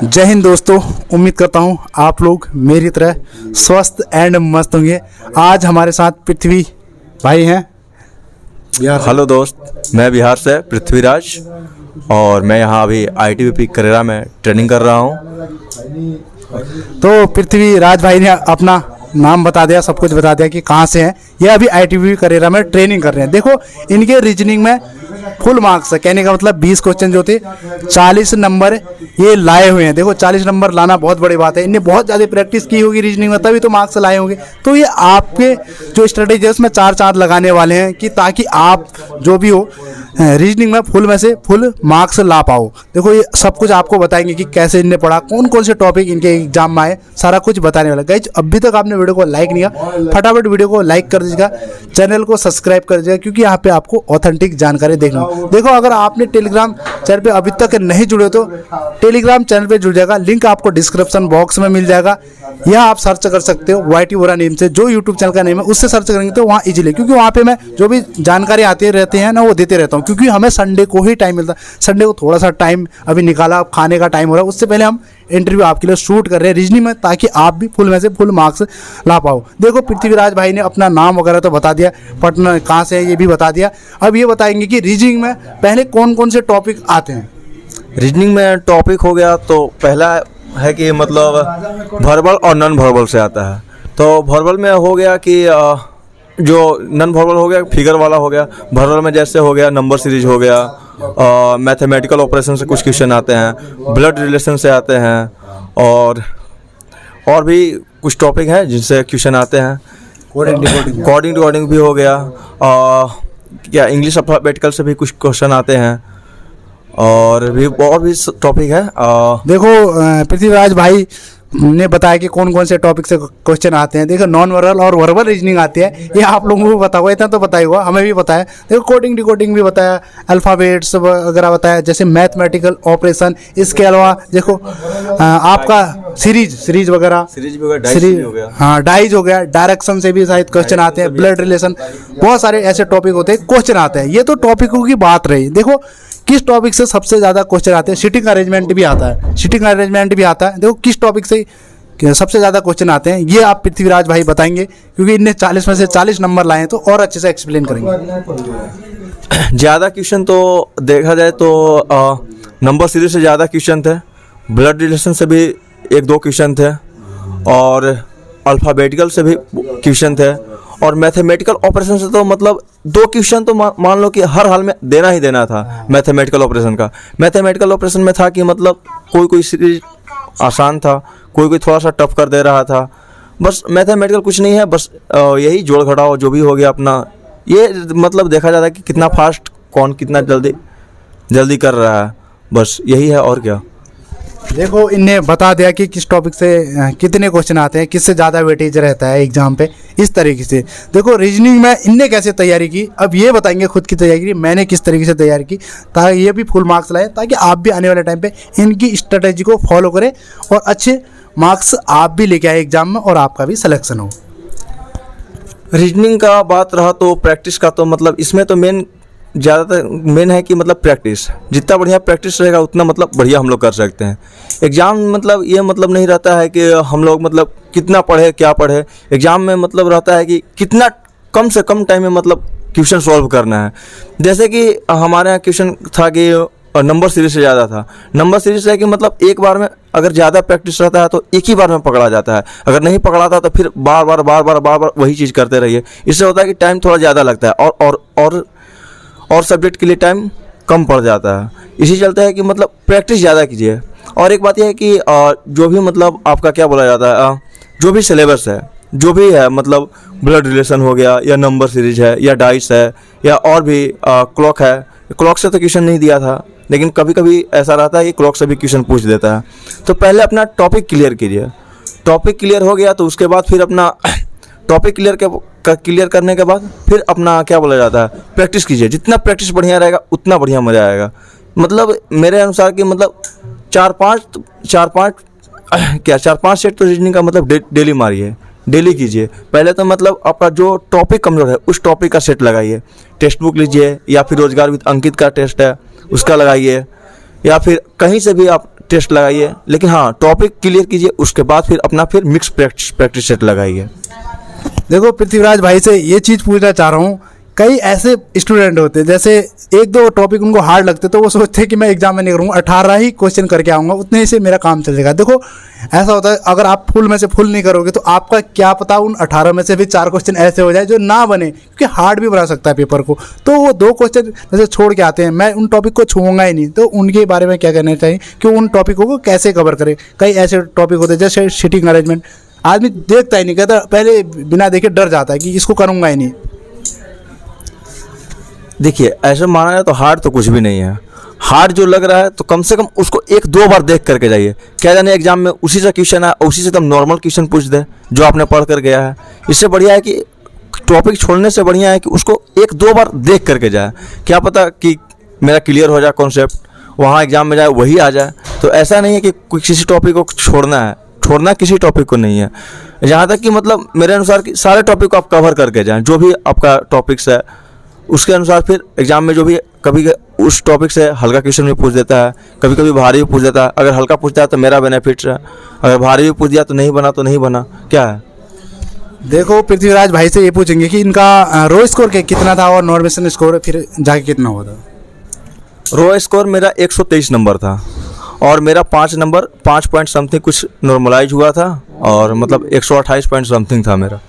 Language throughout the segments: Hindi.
जय हिंद दोस्तों, उम्मीद करता हूँ आप लोग मेरी तरह स्वस्थ एंड मस्त होंगे। आज हमारे साथ पृथ्वी भाई हैं बिहार से। हेलो दोस्त, मैं बिहार से पृथ्वीराज और मैं यहाँ अभी ITBP करेरा में ट्रेनिंग कर रहा हूँ। तो पृथ्वीराज भाई ने अपना नाम बता दिया, सब कुछ बता दिया कि कहाँ से हैं। ये अभी ITBP करेरा में ट्रेनिंग कर रहे हैं। देखो इनके रीजनिंग में फुल मार्क्स है, कहने का मतलब 20 क्वेश्चन जो थे 40 नंबर ये लाए हुए हैं। देखो 40 नंबर लाना बहुत बड़ी बात है। इनने बहुत ज़्यादा प्रैक्टिस की होगी रीजनिंग में, तभी तो मार्क्स लाए होंगे। तो ये आपके जो स्ट्रेटेजी है उसमें चार चांद लगाने वाले हैं कि ताकि आप जो भी हो रीजनिंग में फुल में से फुल मार्क्स ला पाओ। देखो ये सब कुछ आपको बताएंगे कि कैसे इनने पढ़ा, कौन कौन से टॉपिक इनके एग्जाम में आए, सारा कुछ बताने वाला। गाइस अभी तक आपने वीडियो को लाइक नहीं किया, फटाफट वीडियो को लाइक कर दीजिएगा, चैनल को सब्सक्राइब कर दीजिएगा, क्योंकि यहाँ पे आपको ऑथेंटिक जानकारी देखना। देखो अगर आपने टेलीग्राम चैनल पे अभी तक नहीं जुड़े तो टेलीग्राम चैनल पे जुड़ जाएगा, लिंक आपको डिस्क्रिप्शन बॉक्स में मिल जाएगा। यह आप सर्च कर सकते हो YT वोरा नेम से, जो यूट्यूब चैनल का नेम है उससे सर्च करेंगे तो वहाँ इजीली, क्योंकि वहाँ पे मैं जो भी जानकारी आती रहती है ना वो देते रहता हूँ, क्योंकि हमें संडे को ही टाइम मिलता है। संडे को थोड़ा सा टाइम अभी निकाला, खाने का टाइम हो रहा है, उससे पहले हम इंटरव्यू आपके लिए शूट कर रहे हैं रीजनिंग में, ताकि आप भी फुल में से फुल मार्क्स ला पाओ। देखो पृथ्वीराज भाई ने अपना नाम वगैरह तो बता दिया, पटना कहाँ से है ये भी बता दिया। अब ये बताएंगे कि रीजनिंग में पहले कौन कौन से टॉपिक आते हैं। रीजनिंग में टॉपिक हो गया तो पहला है कि मतलब वर्बल और नॉन वर्बल से आता है। तो वर्बल में हो गया कि जो नॉन वर्बल हो गया फिगर वाला हो गया। वर्बल में जैसे हो गया नंबर सीरीज हो गया, मैथमेटिकल ऑपरेशन से कुछ क्वेश्चन आते हैं, ब्लड रिलेशन से आते हैं, और भी कुछ टॉपिक हैं जिनसे क्वेश्चन आते हैं। कोडिंग डिकोडिंग भी हो गया, क्या इंग्लिश अल्फाबेटिकल से भी कुछ क्वेश्चन आते हैं, और भी टॉपिक है। देखो पृथ्वीराज भाई ने बताया कि कौन कौन से टॉपिक से क्वेश्चन आते हैं। देखो नॉन वर्बल और वर्बल रीजनिंग आती है, ये आप लोगों को पता होगा, इतना तो पता ही होगा, हमें भी पता है। देखो कोडिंग डिकोडिंग भी बताया, अल्फ़ाबेट्स वगैरह बताया, जैसे मैथमेटिकल ऑपरेशन। इसके अलावा देखो आपका सीरीज वगैरह, सीरीज हो गया, हाँ डाइज हो गया, डायरेक्शन से भी शायद क्वेश्चन आते हैं, ब्लड रिलेशन, बहुत सारे ऐसे टॉपिक होते हैं, क्वेश्चन आते हैं। ये तो टॉपिकों की बात रही। देखो किस टॉपिक से सबसे ज़्यादा क्वेश्चन आते हैं। सिटिंग अरेंजमेंट भी आता है, देखो किस टॉपिक से सबसे ज़्यादा क्वेश्चन आते हैं ये आप पृथ्वीराज भाई बताएंगे, क्योंकि इनने 40 में से 40 नंबर लाए हैं, तो और अच्छे से एक्सप्लेन करेंगे। ज़्यादा क्वेश्चन तो देखा जाए तो नंबर सीरीज से ज़्यादा क्वेश्चन थे, ब्लड रिलेशन से भी 1-2 क्वेश्चन थे, और अल्फ़ाबेटिकल से भी क्वेश्चन थे, और मैथमेटिकल ऑपरेशन से तो मतलब 2 क्वेश्चन तो मान लो कि हर हाल में देना ही देना था। मैथमेटिकल ऑपरेशन का, मैथमेटिकल ऑपरेशन में था कि मतलब कोई सीरीज आसान था, कोई थोड़ा सा टफ कर दे रहा था। बस मैथमेटिकल कुछ नहीं है, बस यही जोड़ घटाओ जो भी हो गया अपना, ये मतलब देखा जाता है कि कितना फास्ट कौन कितना जल्दी कर रहा है, बस यही है और क्या। देखो इनने बता दिया कि किस टॉपिक से कितने क्वेश्चन आते हैं, किससे ज़्यादा वेटेज रहता है एग्जाम पे, इस तरीके से। देखो रीजनिंग में इनने कैसे तैयारी की, अब ये बताएंगे खुद की तैयारी की, मैंने किस तरीके से तैयारी की, ताकि ये भी फुल मार्क्स लाए, ताकि आप भी आने वाले टाइम पे इनकी स्ट्रेटेजी को फॉलो करें और अच्छे मार्क्स आप भी लेके आए एग्जाम में और आपका भी सिलेक्शन हो। रीजनिंग का बात रहा तो प्रैक्टिस का तो मतलब इसमें तो ज़्यादातर मेन है कि मतलब प्रैक्टिस, जितना बढ़िया प्रैक्टिस रहेगा उतना मतलब बढ़िया हम लोग कर सकते हैं। एग्ज़ाम मतलब ये मतलब नहीं रहता है कि हम लोग मतलब कितना पढ़े क्या पढ़े। एग्ज़ाम में मतलब रहता है कि कितना कम से कम टाइम में मतलब क्वेश्चन सॉल्व करना है। जैसे कि हमारे यहाँ क्वेश्चन था कि नंबर सीरीज से ज़्यादा था। नंबर सीरीज है कि मतलब एक बार में अगर ज़्यादा प्रैक्टिस रहता है तो एक ही बार में पकड़ा जाता है, अगर नहीं पकड़ाता तो फिर बार बार वही चीज़ करते रहिए। इससे होता है कि टाइम थोड़ा ज़्यादा लगता है और सब्जेक्ट के लिए टाइम कम पड़ जाता है। इसी चलते है कि मतलब प्रैक्टिस ज़्यादा कीजिए। और एक बात यह है कि जो भी मतलब आपका क्या बोला जाता है, जो भी सिलेबस है, जो भी है मतलब ब्लड रिलेशन हो गया, या नंबर सीरीज है, या डाइस है, या और भी क्लॉक है। क्लॉक से तो क्वेश्चन नहीं दिया था, लेकिन कभी कभी ऐसा रहता है कि क्लॉक से भी क्वेश्चन पूछ देता है। तो पहले अपना टॉपिक क्लियर कीजिए। टॉपिक क्लियर हो गया तो उसके बाद फिर अपना टॉपिक क्लियर करने के बाद फिर अपना क्या बोला जाता है, प्रैक्टिस कीजिए। जितना प्रैक्टिस बढ़िया रहेगा उतना बढ़िया मज़ा आएगा। मतलब मेरे अनुसार कि मतलब 4-5 सेट तो रीजनिंग का मतलब डेली मारिए, डेली कीजिए। पहले तो मतलब आपका जो टॉपिक कमज़ोर है उस टॉपिक का सेट लगाइए। टेक्स्ट बुक लीजिए, या फिर रोजगार विद अंकित का टेस्ट है उसका लगाइए, या फिर कहीं से भी आप टेस्ट लगाइए, लेकिन हाँ टॉपिक क्लियर कीजिए, उसके बाद फिर अपना फिर मिक्स प्रैक्टिस सेट लगाइए। देखो पृथ्वीराज भाई से ये चीज़ पूछना चाह रहा हूँ, कई ऐसे स्टूडेंट होते हैं जैसे एक दो टॉपिक उनको हार्ड लगते तो वो सोचते हैं कि मैं एग्जाम में नहीं करूँगा, 18 ही क्वेश्चन करके आऊँगा, उतने से मेरा काम चलेगा। देखो ऐसा होता है, अगर आप फुल में से फुल नहीं करोगे तो आपका क्या पता उन 18 में से भी 4 क्वेश्चन ऐसे हो जाए जो ना बने, क्योंकि हार्ड भी बना सकता है पेपर को। तो वो 2 क्वेश्चन जैसे छोड़ के आते हैं, मैं उन टॉपिक को छूँगा ही नहीं, तो उनके बारे में क्या कहना चाहिए कि उन टॉपिकों को कैसे कवर करें। कई ऐसे टॉपिक होते हैं जैसे सीटिंग अरेंजमेंट, आदमी देखता ही नहीं, कहता पहले बिना देखे डर जाता है कि इसको करूँगा ही नहीं। देखिए ऐसा माना जाए तो हार्ड तो कुछ भी नहीं है। हार्ड जो लग रहा है तो कम से कम उसको 1-2 बार देख करके जाइए। क्या जाने एग्जाम में उसी से क्वेश्चन है, उसी से एकदम नॉर्मल क्वेश्चन पूछ दे जो आपने पढ़ कर गया है। इससे बढ़िया है कि टॉपिक छोड़ने से बढ़िया है कि उसको 1-2 बार देख करके जाए। क्या पता कि मेरा क्लियर हो जाए कॉन्सेप्ट, वहाँ एग्जाम में जाए वही आ जाए। तो ऐसा नहीं है कि किसी टॉपिक को छोड़ना किसी टॉपिक को नहीं है। जहाँ तक कि मतलब मेरे अनुसार कि सारे टॉपिक को आप कवर करके जाएँ, जो भी आपका टॉपिक्स है उसके अनुसार फिर एग्जाम में जो भी कभी उस टॉपिक से हल्का क्वेश्चन भी पूछ देता है, कभी कभी भारी भी पूछ देता है। अगर हल्का पूछता है तो मेरा बेनिफिट है, अगर भारी भी पूछ दिया तो नहीं बना क्या है। देखो पृथ्वीराज भाई से ये पूछेंगे कि इनका रो स्कोर के कितना था और नॉर्मेशन स्कोर फिर जाके कितना हुआ था। रो स्कोर मेरा 123 नंबर था और मेरा 5 पॉइंट समथिंग कुछ नॉर्मलाइज हुआ था, और मतलब 128 पॉइंट समथिंग था मेरा।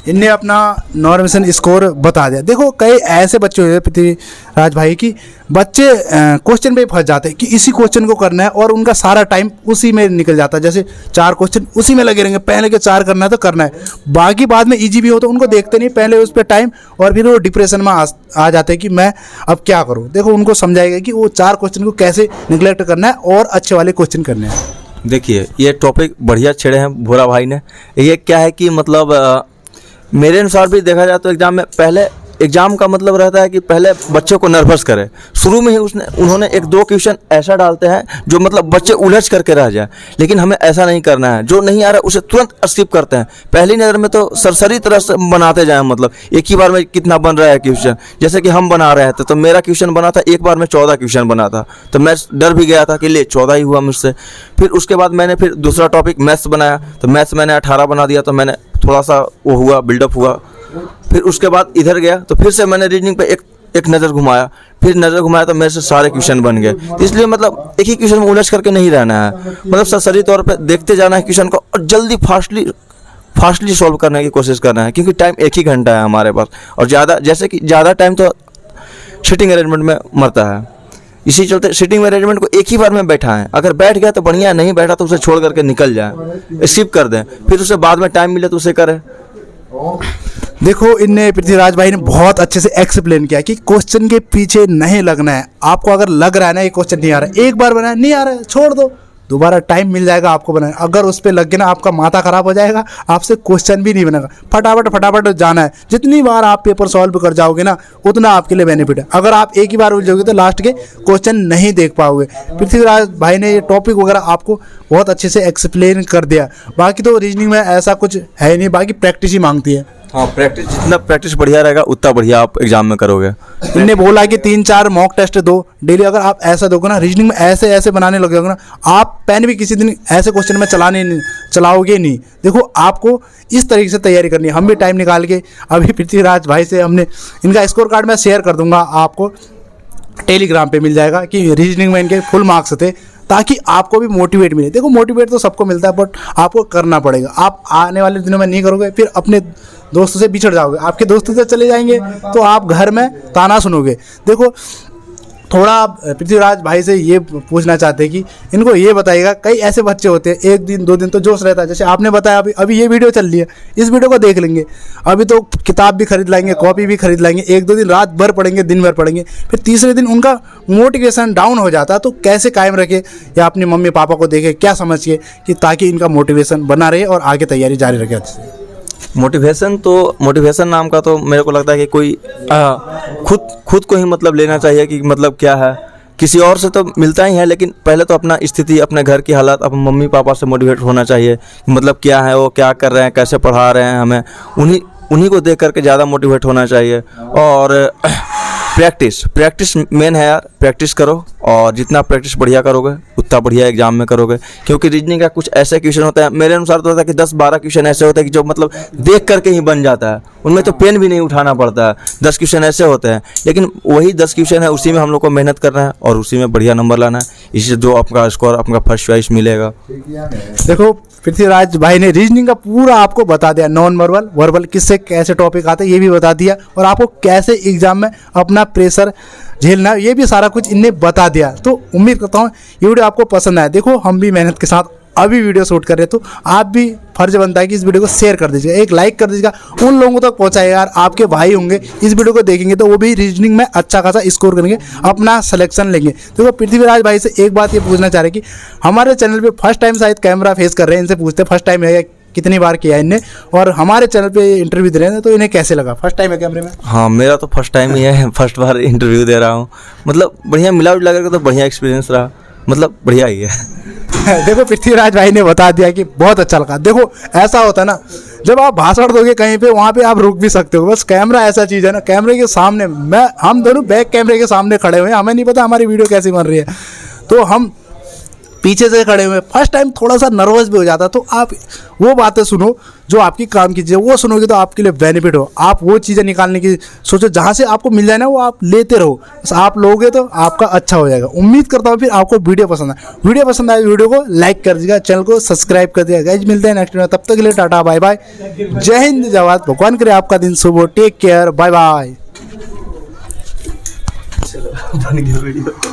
इनने अपना नॉर्मेशन स्कोर बता दिया। देखो कई ऐसे बच्चे हुए पृथ्वीराज भाई की बच्चे क्वेश्चन पे ही फंस जाते हैं कि इसी क्वेश्चन को करना है और उनका सारा टाइम उसी में निकल जाता है। जैसे 4 क्वेश्चन उसी में लगे रहेंगे, पहले के 4 करना है तो करना है, बाकी बाद में इजी भी हो तो उनको देखते नहीं, पहले उस पर टाइम, और फिर वो डिप्रेशन में आ जाते हैं कि मैं अब क्या करूँ। देखो उनको समझाएगा कि वो 4 क्वेश्चन को कैसे निगलेक्ट करना है और अच्छे वाले क्वेश्चन करने हैं। देखिए ये टॉपिक बढ़िया छेड़े हैं भोरा भाई ने। ये क्या है कि मतलब मेरे अनुसार भी देखा जाए तो एग्ज़ाम में पहले एग्ज़ाम का मतलब रहता है कि पहले बच्चे को नर्वस करे। शुरू में ही उन्होंने 1-2 क्वेश्चन ऐसा डालते हैं जो मतलब बच्चे उलझ करके रह जाए, लेकिन हमें ऐसा नहीं करना है। जो नहीं आ रहा उसे तुरंत स्किप करते हैं। पहली नज़र में तो सरसरी तरह से बनाते जाएं, मतलब एक ही बार में कितना बन रहा है क्वेश्चन। जैसे कि हम बना रहे थे तो मेरा क्वेश्चन बना था, एक बार में 14 क्वेश्चन बना था, तो मैं डर भी गया था कि ले 14 ही हुआ मुझसे। फिर उसके बाद मैंने फिर दूसरा टॉपिक मैथ्स बनाया, तो मैथ्स मैंने 18 बना दिया, तो मैंने थोड़ा सा वो हुआ, बिल्डअप हुआ। फिर उसके बाद इधर गया तो फिर से मैंने रीजनिंग पे एक नज़र घुमाया, फिर नज़र घुमाया तो मेरे से सारे क्वेश्चन बन गए। तो इसलिए मतलब एक ही क्वेश्चन में उलझ करके नहीं रहना है, मतलब सरसरी तौर पे देखते जाना है क्वेश्चन को और जल्दी फास्टली सॉल्व करने की कोशिश करना है, क्योंकि टाइम 1 ही घंटा है हमारे पास। और ज़्यादा टाइम तो सीटिंग अरेंजमेंट में मरता है। इसी चलते सीटिंग अरेंजमेंट को एक ही बार में बैठाएं। अगर बैठ गया तो बढ़िया, नहीं बैठा तो उसे छोड़ करके निकल जाए, स्किप कर दें, फिर उसे बाद में टाइम मिले तो उसे करें। देखो इनने पृथ्वीराज भाई ने बहुत अच्छे से एक्सप्लेन किया कि क्वेश्चन के पीछे नहीं लगना है। आपको अगर लग रहा है ना ये क्वेश्चन नहीं आ रहा है, एक बार बनाया नहीं आ रहा है छोड़ दो, दोबारा टाइम मिल जाएगा आपको बनाए। अगर उस पर लग गया ना आपका माथा खराब हो जाएगा, आपसे क्वेश्चन भी नहीं बनेगा। फटाफट जाना है। जितनी बार आप पेपर सॉल्व कर जाओगे ना उतना आपके लिए बेनिफिट है। अगर आप एक ही बार उलझोगे तो लास्ट के क्वेश्चन नहीं देख पाओगे। पृथ्वीराज भाई ने ये टॉपिक वगैरह आपको बहुत अच्छे से एक्सप्लेन कर दिया। बाकी तो रीजनिंग में ऐसा कुछ है नहीं, बाकी प्रैक्टिस ही मांगती है। हाँ प्रैक्टिस, जितना प्रैक्टिस बढ़िया रहेगा उतना बढ़िया आप एग्जाम में करोगे। इनने बोला कि 3-4 मॉक टेस्ट दो डेली। अगर आप ऐसा दोगे ना, रीजनिंग में ऐसे बनाने लगोगे ना, आप पेन भी किसी दिन ऐसे क्वेश्चन में चलाओगे नहीं। देखो आपको इस तरीके से तैयारी करनी है। हम भी टाइम निकाल के अभी पृथ्वीराज भाई से हमने इनका स्कोर कार्ड मैं शेयर कर दूंगा, आपको टेलीग्राम पे मिल जाएगा कि रीजनिंग में इनके फुल मार्क्स थे, ताकि आपको भी मोटिवेट मिले। देखो मोटिवेट तो सबको मिलता है, बट आपको करना पड़ेगा। आप आने वाले दिनों में नहीं करोगे फिर अपने दोस्तों से बिछड़ जाओगे, आपके दोस्तों से चले जाएंगे तो आप घर में ताना सुनोगे। देखो थोड़ा पृथ्वीराज भाई से ये पूछना चाहते हैं कि इनको ये बताइएगा, कई ऐसे बच्चे होते हैं 1 दिन 2 दिन तो जोश रहता है, जैसे आपने बताया अभी ये वीडियो चल रही है, इस वीडियो को देख लेंगे, अभी तो किताब भी खरीद लाएंगे, कॉपी भी खरीद लाएंगे, 1-2 दिन रात भर पढ़ेंगे, दिन भर पढ़ेंगे, फिर तीसरे दिन उनका मोटिवेशन डाउन हो जाता है। तो कैसे कायम रखे या अपने मम्मी पापा को देखे, क्या समझिए कि ताकि इनका मोटिवेशन बना रहे और आगे तैयारी जारी रखे अच्छे से। मोटिवेशन नाम का तो मेरे को लगता है कि कोई खुद को ही मतलब लेना चाहिए कि मतलब क्या है। किसी और से तो मिलता ही है, लेकिन पहले तो अपना स्थिति, अपने घर की हालत, अपने मम्मी पापा से मोटिवेट होना चाहिए। मतलब क्या है, वो क्या कर रहे हैं, कैसे पढ़ा रहे हैं, हमें उन्हीं को देख करके ज़्यादा मोटिवेट होना चाहिए। और प्रैक्टिस मेन है यार। प्रैक्टिस करो और जितना प्रैक्टिस बढ़िया करोगे उतना बढ़िया एग्जाम में करोगे, क्योंकि रीजनिंग का कुछ ऐसे क्वेश्चन होता है, मेरे अनुसार तो होता है कि 10-12 क्वेश्चन ऐसे होते हैं कि जो मतलब देख करके ही बन जाता है, उनमें तो पेन भी नहीं उठाना पड़ता है। 10 क्वेश्चन ऐसे होते हैं, लेकिन वही 10 क्वेश्चन है, उसी में हम लोग को मेहनत करना है और उसी में बढ़िया नंबर लाना है, इससे जो आपका स्कोर आपका फर्स्ट चॉइस मिलेगा। देखो पृथ्वीराज भाई ने रीजनिंग का पूरा आपको बता दिया, नॉन वर्बल वर्बल किससे कैसे टॉपिक आते हैं ये भी बता दिया, और आपको कैसे एग्जाम में अपना प्रेशर झेलना है ये भी सारा कुछ इनने बता दिया। तो उम्मीद करता हूँ ये वीडियो आपको पसंद आया। देखो हम भी मेहनत के साथ अभी वीडियो शूट कर रहे हैं, तो आप भी फर्ज बनता है कि इस वीडियो को शेयर कर दीजिएगा, एक लाइक कर दीजिएगा, उन लोगों तक पहुंचाएगा यार, आपके भाई होंगे इस वीडियो को देखेंगे तो वो भी रीजनिंग में अच्छा खासा स्कोर करेंगे, अपना सिलेक्शन लेंगे। तो पृथ्वीराज भाई से एक बात ये पूछना चाह रहे कि हमारे चैनल पे फर्स्ट टाइम शायद कैमरा फेस कर रहे हैं, इनसे पूछते हैं फर्स्ट टाइम है, कितनी बार किया इनने, और हमारे चैनल पे इंटरव्यू दे रहे हैं, तो इन्हें कैसे लगा? फर्स्ट टाइम है कैमरे में? हाँ, मेरा तो फर्स्ट टाइम ही है, फर्स्ट बार इंटरव्यू दे रहा हूँ, मतलब बढ़िया मिला जुला करके तो बढ़िया एक्सपीरियंस रहा, मतलब बढ़िया ही है। देखो पृथ्वीराज भाई ने बता दिया कि बहुत अच्छा लगा। देखो ऐसा होता है ना, जब आप भाषण दोगे कहीं पे वहाँ पे आप रुक भी सकते हो, बस कैमरा ऐसा चीज़ है ना, कैमरे के सामने हम दोनों बैक कैमरे के सामने खड़े हुए हैं, हमें नहीं पता हमारी वीडियो कैसी बन रही है, तो हम पीछे से खड़े हुए। फर्स्ट टाइम थोड़ा सा नर्वस भी हो जाता, तो आप वो बातें सुनो जो आपकी काम की चीज़ें, वो सुनोगे तो आपके लिए बेनिफिट हो, आप वो चीज़ें निकालने की सोचो, जहाँ से आपको मिल जाए ना वो आप लेते रहो, बस आप लोगे तो आपका अच्छा हो जाएगा। उम्मीद करता हूँ फिर आपको वीडियो पसंद आए, वीडियो को लाइक कर दीजिएगा, चैनल को सब्सक्राइब कर दीजिएगा। गाइस मिलते हैं नेक्स्ट वीडियो, तब तक के लिए टाटा बाय बाय, जय हिंद जय भारत, भगवान करे आपका दिन शुभ हो, टेक केयर, बाय बाय। बन गया वीडियो।